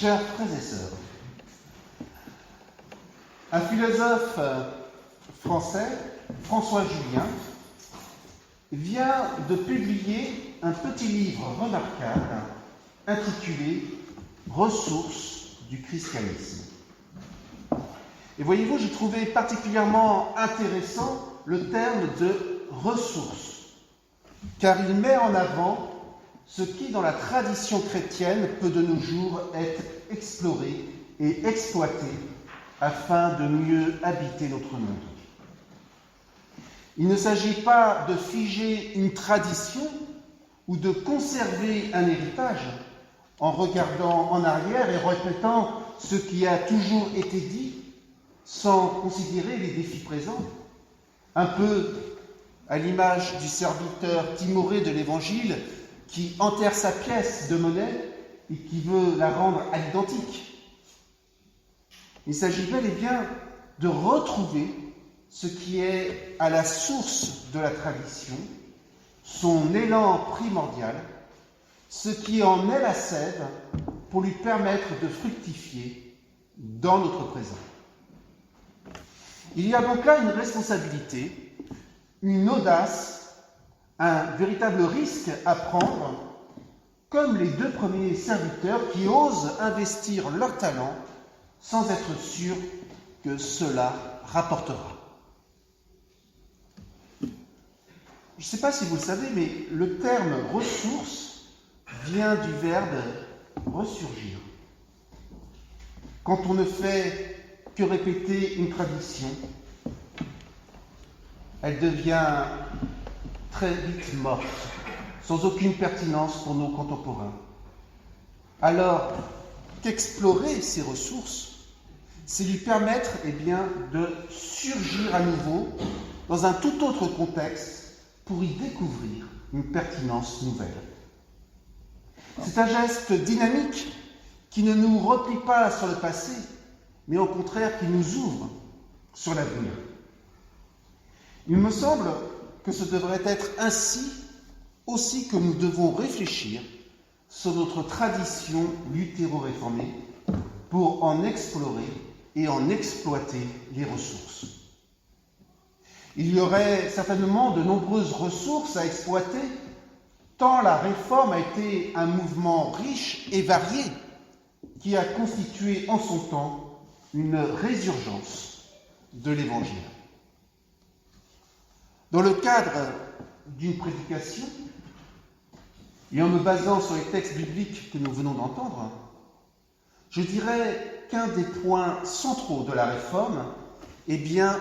Chers frères et sœurs, un philosophe français, François Julien, vient de publier un petit livre remarquable intitulé « Ressources du christianisme ». Et voyez-vous, j'ai trouvé particulièrement intéressant le terme de « ressources », car il met en avant ce qui, dans la tradition chrétienne, peut de nos jours être exploré et exploité afin de mieux habiter notre monde. Il ne s'agit pas de figer une tradition ou de conserver un héritage en regardant en arrière et répétant ce qui a toujours été dit sans considérer les défis présents, un peu à l'image du serviteur timoré de l'Évangile qui enterre sa pièce de monnaie et qui veut la rendre à l'identique. Il s'agit bel et bien de retrouver ce qui est à la source de la tradition, son élan primordial, ce qui en est la sève pour lui permettre de fructifier dans notre présent. Il y a donc là une responsabilité, une audace, un véritable risque à prendre, comme les deux premiers serviteurs qui osent investir leur talent sans être sûrs que cela rapportera. Je ne sais pas si vous le savez, mais le terme « ressource » vient du verbe « ressurgir ». Quand on ne fait que répéter une tradition, elle devient très vite morte, sans aucune pertinence pour nos contemporains. Alors qu'explorer ces ressources, c'est lui permettre de surgir à nouveau dans un tout autre contexte pour y découvrir une pertinence nouvelle. C'est un geste dynamique qui ne nous replie pas sur le passé, mais au contraire qui nous ouvre sur l'avenir. Il me semble que ce devrait être ainsi aussi que nous devons réfléchir sur notre tradition luthéro-réformée pour en explorer et en exploiter les ressources. Il y aurait certainement de nombreuses ressources à exploiter, tant la réforme a été un mouvement riche et varié qui a constitué en son temps une résurgence de l'Évangile. Dans le cadre d'une prédication, et en me basant sur les textes bibliques que nous venons d'entendre, je dirais qu'un des points centraux de la réforme,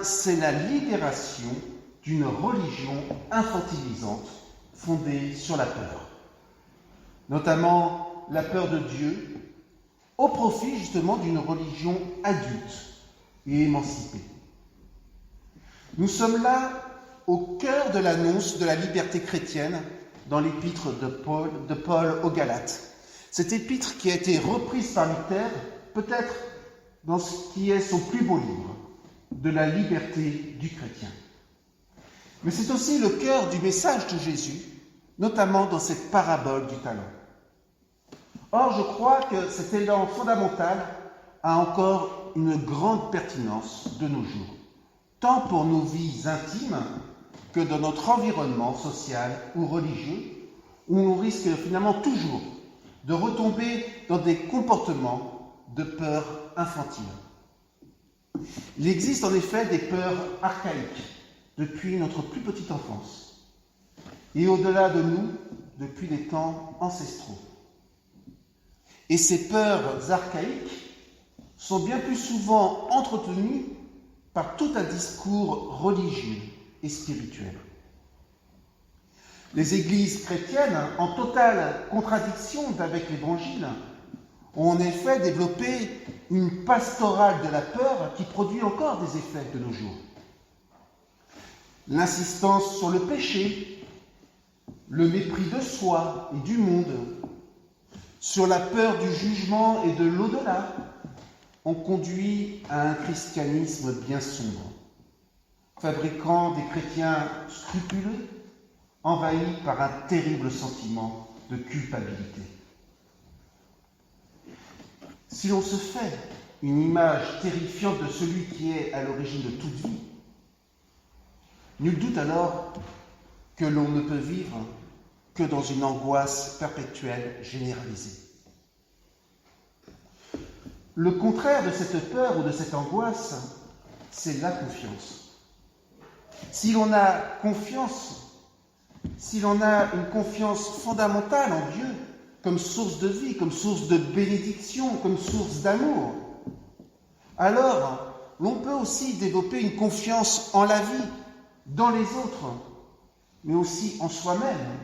c'est la libération d'une religion infantilisante fondée sur la peur, notamment la peur de Dieu, au profit justement d'une religion adulte et émancipée. Nous sommes là au cœur de l'annonce de la liberté chrétienne dans l'épître de Paul aux Galates. Cette épître qui a été reprise par Luther, peut-être dans ce qui est son plus beau livre, de la liberté du chrétien. Mais c'est aussi le cœur du message de Jésus, notamment dans cette parabole du talent. Or, je crois que cet élan fondamental a encore une grande pertinence de nos jours, tant pour nos vies intimes que dans notre environnement social ou religieux, où on risque finalement toujours de retomber dans des comportements de peur infantile. Il existe en effet des peurs archaïques depuis notre plus petite enfance, et au-delà de nous, depuis les temps ancestraux. Et ces peurs archaïques sont bien plus souvent entretenues par tout un discours religieux et spirituel. Les églises chrétiennes, en totale contradiction avec l'Évangile, ont en effet développé une pastorale de la peur qui produit encore des effets de nos jours. L'insistance sur le péché, le mépris de soi et du monde, sur la peur du jugement et de l'au-delà, ont conduit à un christianisme bien sombre, fabriquant des chrétiens scrupuleux, envahis par un terrible sentiment de culpabilité. Si l'on se fait une image terrifiante de celui qui est à l'origine de toute vie, nul doute alors que l'on ne peut vivre que dans une angoisse perpétuelle généralisée. Le contraire de cette peur ou de cette angoisse, c'est la confiance. Si l'on a confiance, si l'on a une confiance fondamentale en Dieu, comme source de vie, comme source de bénédiction, comme source d'amour, alors l'on peut aussi développer une confiance en la vie, dans les autres, mais aussi en soi-même.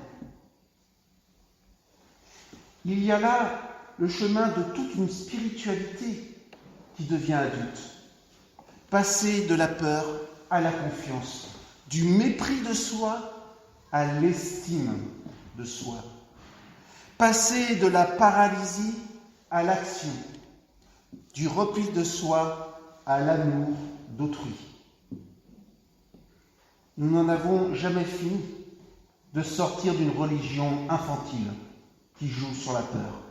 Il y a là le chemin de toute une spiritualité qui devient adulte. Passer de la peur à la confiance, du mépris de soi à l'estime de soi. Passer de la paralysie à l'action, du repli de soi à l'amour d'autrui. Nous n'en avons jamais fini de sortir d'une religion infantile qui joue sur la peur,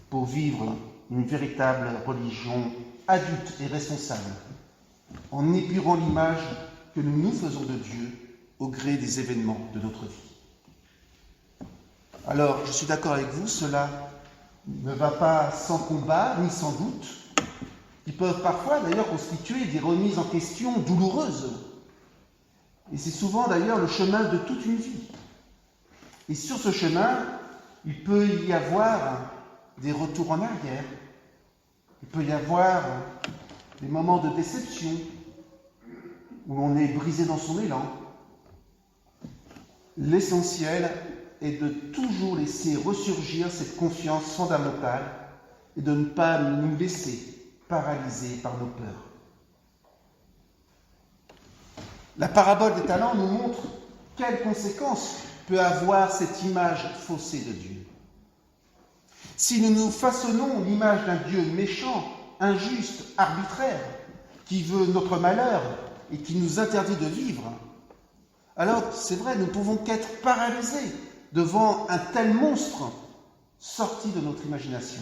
pour vivre une véritable religion adulte et responsable, en épurant l'image que nous nous faisons de Dieu au gré des événements de notre vie. Alors, je suis d'accord avec vous, cela ne va pas sans combat ni sans doute, qui peuvent parfois d'ailleurs constituer des remises en question douloureuses. Et c'est souvent d'ailleurs le chemin de toute une vie. Et sur ce chemin, il peut y avoir des retours en arrière, il peut y avoir des moments de déception où l'on est brisé dans son élan. L'essentiel est de toujours laisser ressurgir cette confiance fondamentale et de ne pas nous laisser paralyser par nos peurs. La parabole des talents nous montre quelles conséquences peut avoir cette image faussée de Dieu. Si nous nous façonnons l'image d'un Dieu méchant, injuste, arbitraire, qui veut notre malheur et qui nous interdit de vivre, alors c'est vrai, nous ne pouvons qu'être paralysés devant un tel monstre sorti de notre imagination.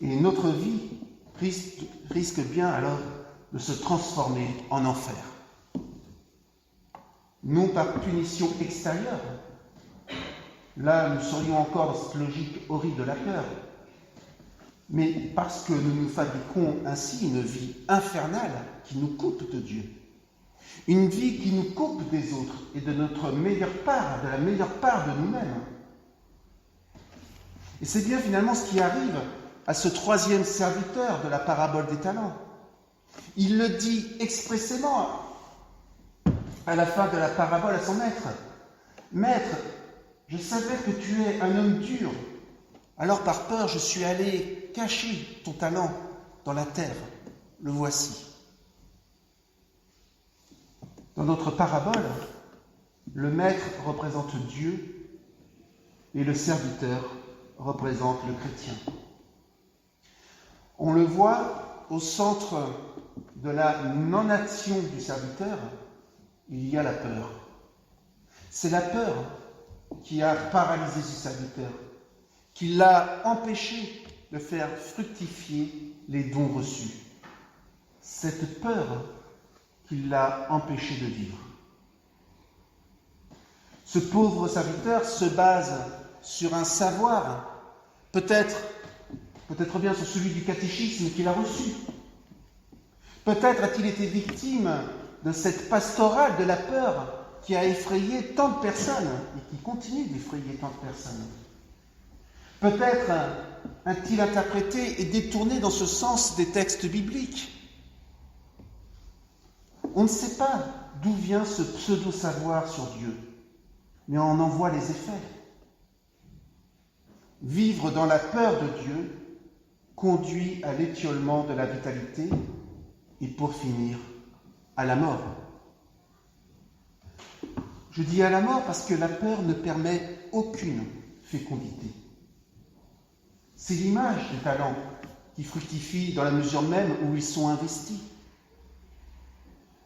Et notre vie risque bien alors de se transformer en enfer. Non par punition extérieure, là nous serions encore dans cette logique horrible de la peur, mais parce que nous nous fabriquons ainsi une vie infernale qui nous coupe de Dieu, une vie qui nous coupe des autres et de notre meilleure part, de la meilleure part de nous-mêmes. Et c'est bien finalement ce qui arrive à ce troisième serviteur de la parabole des talents. Il le dit expressément à la fin de la parabole à son maître. « Maître, je savais que tu es un homme dur, alors par peur je suis allé cacher ton talent dans la terre. Le voici. » Dans notre parabole, le maître représente Dieu et le serviteur représente le chrétien. On le voit au centre de la non-action du serviteur, il y a la peur. C'est la peur qui a paralysé ce serviteur, qui l'a empêché de faire fructifier les dons reçus. Cette peur qui l'a empêché de vivre. Ce pauvre serviteur se base sur un savoir, peut-être bien sur celui du catéchisme qu'il a reçu. Peut-être a-t-il été victime de cette pastorale de la peur qui a effrayé tant de personnes et qui continue d'effrayer tant de personnes. Peut-être a-t-il interprété et détourné dans ce sens des textes bibliques. On ne sait pas d'où vient ce pseudo-savoir sur Dieu, mais on en voit les effets. Vivre dans la peur de Dieu conduit à l'étiolement de la vitalité et pour finir, à la mort. Je dis à la mort parce que la peur ne permet aucune fécondité. C'est l'image des talents qui fructifient dans la mesure même où ils sont investis.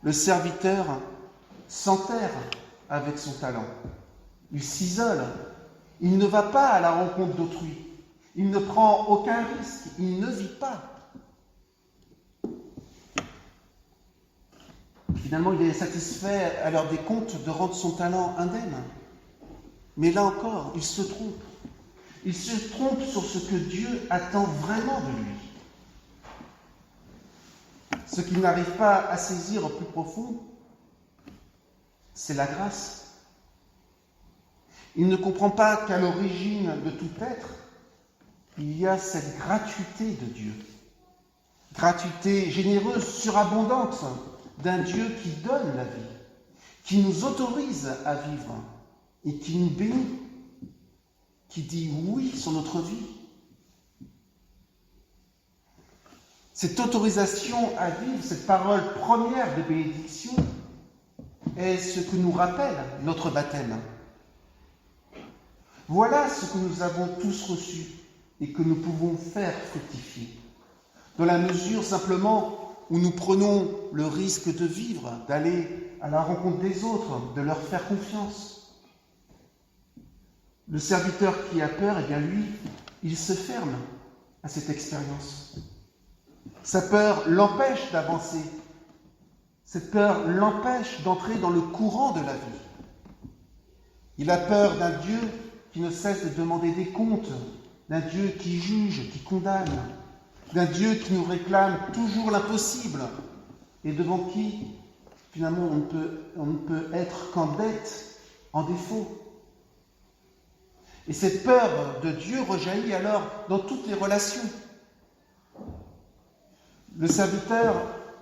Le serviteur s'enterre avec son talent. Il s'isole. Il ne va pas à la rencontre d'autrui. Il ne prend aucun risque, il ne vit pas. Finalement, il est satisfait à l'heure des comptes de rendre son talent indemne. Mais là encore, il se trompe. Il se trompe sur ce que Dieu attend vraiment de lui. Ce qu'il n'arrive pas à saisir au plus profond, c'est la grâce. Il ne comprend pas qu'à l'origine de tout être, il y a cette gratuité de Dieu. Gratuité généreuse, surabondante d'un Dieu qui donne la vie, qui nous autorise à vivre et qui nous bénit, qui dit oui sur notre vie. Cette autorisation à vivre, cette parole première de bénédiction, est ce que nous rappelle notre baptême. Voilà ce que nous avons tous reçu et que nous pouvons faire fructifier. Dans la mesure simplement où nous prenons le risque de vivre, d'aller à la rencontre des autres, de leur faire confiance. Le serviteur qui a peur, eh bien lui, il se ferme à cette expérience. Sa peur l'empêche d'avancer. Cette peur l'empêche d'entrer dans le courant de la vie. Il a peur d'un Dieu qui ne cesse de demander des comptes, d'un Dieu qui juge, qui condamne, d'un Dieu qui nous réclame toujours l'impossible et devant qui, finalement, on ne peut être qu'en dette, en défaut. Et cette peur de Dieu rejaillit alors dans toutes les relations. Le serviteur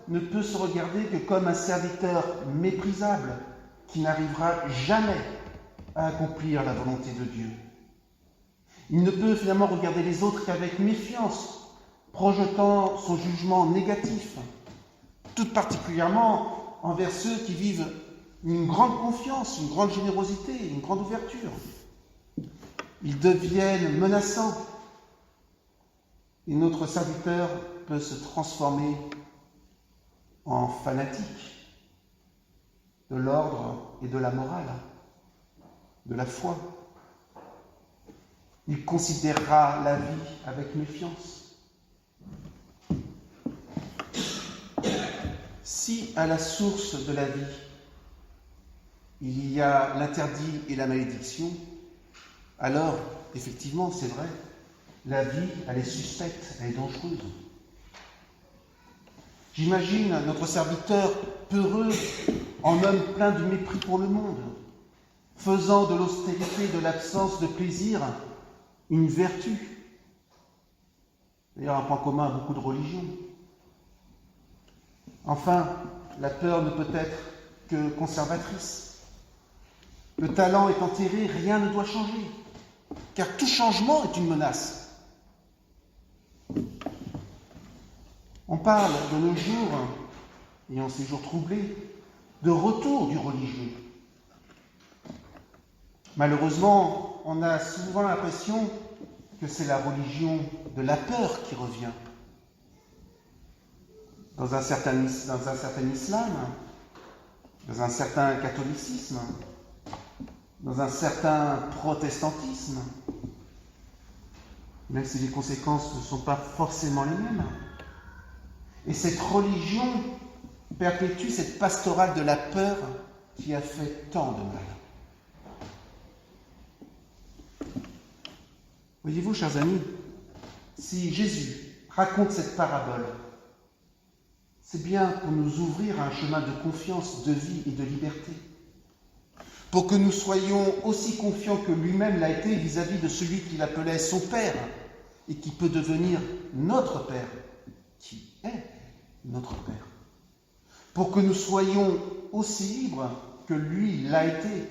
ne peut se regarder que comme un serviteur méprisable qui n'arrivera jamais à accomplir la volonté de Dieu. Il ne peut finalement regarder les autres qu'avec méfiance, projetant son jugement négatif, tout particulièrement envers ceux qui vivent une grande confiance, une grande générosité, une grande ouverture. Ils deviennent menaçants et notre serviteur peut se transformer en fanatique de l'ordre et de la morale, de la foi. Il considérera la vie avec méfiance. Si à la source de la vie, il y a l'interdit et la malédiction, alors, effectivement, c'est vrai, la vie, elle est suspecte, elle est dangereuse. J'imagine notre serviteur peureux, en homme plein de mépris pour le monde, faisant de l'austérité et de l'absence de plaisir une vertu. D'ailleurs, un point commun à beaucoup de religions. Enfin, la peur ne peut être que conservatrice. Le talent est enterré, rien ne doit changer, car tout changement est une menace. On parle de nos jours, et en ces jours troublés, de retour du religieux. Malheureusement, on a souvent l'impression que c'est la religion de la peur qui revient. Dans un certain islam, dans un certain catholicisme, dans un certain protestantisme, même si les conséquences ne sont pas forcément les mêmes. Et cette religion perpétue cette pastorale de la peur qui a fait tant de mal. Voyez-vous, chers amis, si Jésus raconte cette parabole, c'est bien pour nous ouvrir à un chemin de confiance, de vie et de liberté. Pour que nous soyons aussi confiants que lui-même l'a été vis-à-vis de celui qu'il appelait son Père et qui peut devenir notre Père, qui est notre Père. Pour que nous soyons aussi libres que lui l'a été,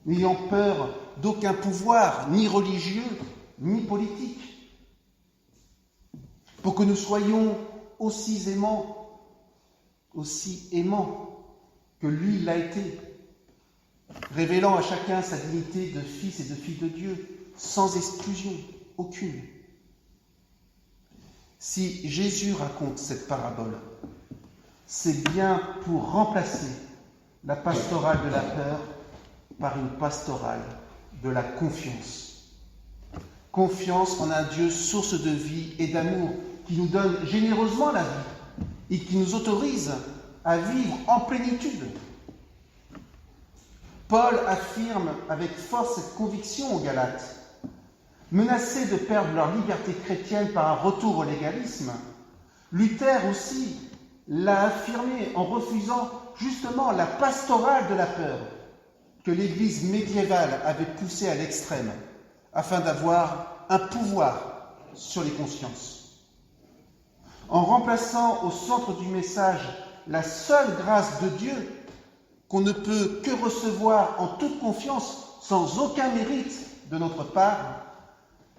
n'ayant peur d'aucun pouvoir, ni religieux, ni politique. Pour que nous soyons aussi aimants que lui l'a été, révélant à chacun sa dignité de fils et de fille de Dieu, sans exclusion aucune. Si Jésus raconte cette parabole, c'est bien pour remplacer la pastorale de la peur par une pastorale de la confiance. confiance en un Dieu source de vie et d'amour, qui nous donne généreusement la vie et qui nous autorise à vivre en plénitude. Paul affirme avec force cette conviction aux Galates. Menacés de perdre leur liberté chrétienne par un retour au légalisme, Luther aussi l'a affirmé en refusant justement la pastorale de la peur que l'Église médiévale avait poussée à l'extrême afin d'avoir un pouvoir sur les consciences. En remplaçant au centre du message la seule grâce de Dieu qu'on ne peut que recevoir en toute confiance sans aucun mérite de notre part,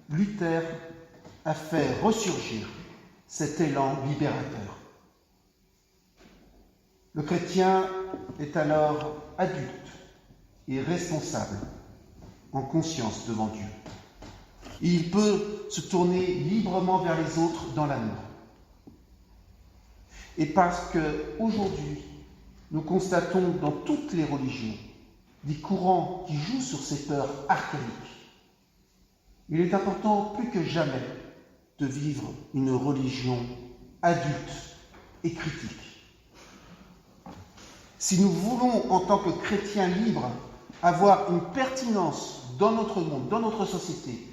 Luther a fait ressurgir cet élan libérateur. Le chrétien est alors adulte et responsable, en conscience devant Dieu. Et il peut se tourner librement vers les autres dans l'amour. Et parce qu'aujourd'hui, nous constatons dans toutes les religions des courants qui jouent sur ces peurs archaïques, il est important plus que jamais de vivre une religion adulte et critique. Si nous voulons, en tant que chrétiens libres, avoir une pertinence dans notre monde, dans notre société,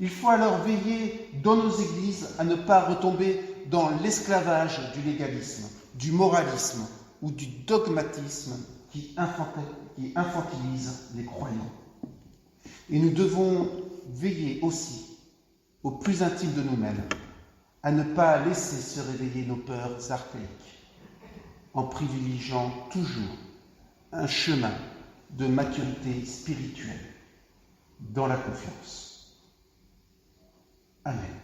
il faut alors veiller dans nos églises à ne pas retomber dans l'esclavage du légalisme, du moralisme ou du dogmatisme qui infantilise les croyants. Et nous devons veiller aussi, au plus intime de nous-mêmes, à ne pas laisser se réveiller nos peurs archaïques, en privilégiant toujours un chemin de maturité spirituelle dans la confiance. Amen.